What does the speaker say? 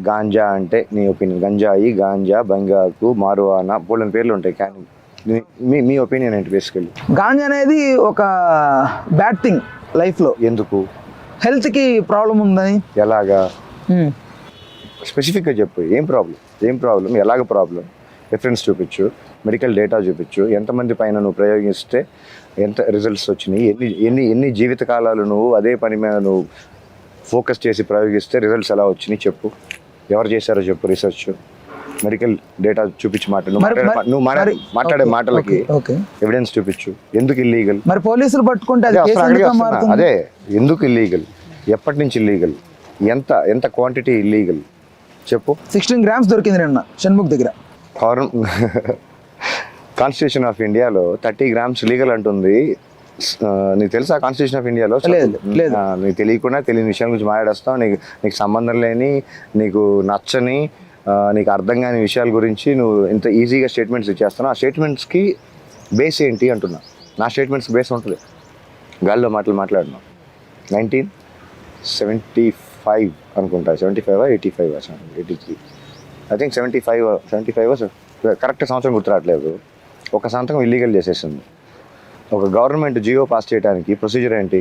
గాంజా అంటే నీ ఒపీనియన్, గంజాయి, గాంజా, బంగాకు, మారువానా, బోల్డెన్ పేర్లు ఉంటాయి, కానీ మీ ఒపీనియన్ ఏంటి బేసికల్లీ? గాంజా అనేది ఒక బ్యాడ్ థింగ్ లైఫ్లో. ఎందుకు? హెల్త్కి ప్రాబ్లం ఉందని. ఎలాగా? స్పెసిఫిక్గా చెప్పు, ఏం ప్రాబ్లం, ఎలాగ ప్రాబ్లం? రిఫరెన్స్ చూపించు, మెడికల్ డేటా చూపించు, ఎంతమంది పైన నువ్వు ప్రయోగిస్తే ఎంత రిజల్ట్స్ వచ్చినాయి, ఎన్ని జీవితకాలాలు నువ్వు అదే పని మీద నువ్వు ఫోకస్ చేసి ప్రయోగిస్తే రిజల్ట్స్ ఎలా వచ్చినాయి చెప్పు. ఎవరు చేశారో చెప్పు రీసెర్చ్, మెడికల్ డేటా చూపించి నువ్వు మాట్లాడే మాటలకి ఎవిడెన్స్ చూపించు. ఎందుకు ఇల్లీగల్? మరి పోలీసులు పట్టుకుంటే అదే ఎందుకు ఇల్లీగల్, ఎప్పటి నుంచి ఇల్లీగల్, ఎంత క్వాంటిటీ ఇల్లీగల్ చెప్పు. 16 grams దొరికింది నిన్న షణ్ముఖ్ దగ్గర. కాన్స్టిట్యూషన్ ఆఫ్ ఇండియాలో 30 grams లీగల్ అంటుంది. నీకు తెలుసా కాన్స్టిట్యూషన్ ఆఫ్ ఇండియాలో? నీకు తెలియకుండా తెలియని విషయం గురించి మాట్లాడేస్తావు. నీకు సంబంధం లేని, నీకు నచ్చని, నీకు అర్థం కాని విషయాల గురించి నువ్వు ఇంత ఈజీగా స్టేట్మెంట్స్ ఇచ్చేస్తున్నావు. ఆ స్టేట్మెంట్స్కి బేస్ ఏంటి అంటున్నా. నా స్టేట్మెంట్స్ బేస్ ఉంటుంది. గాల్లో మాట్లాడినావు. 1975 అనుకుంటా, 75 85 83, ఐ థింక్ 75 కరెక్ట్ సంవత్సరం గుర్తురావట్లేదు. ఒక సంతకం ఇల్లీగల్ చేసేసింది. ఒక గవర్నమెంట్ జియో పాస్ చేయడానికి ప్రొసీజర్ ఏంటి?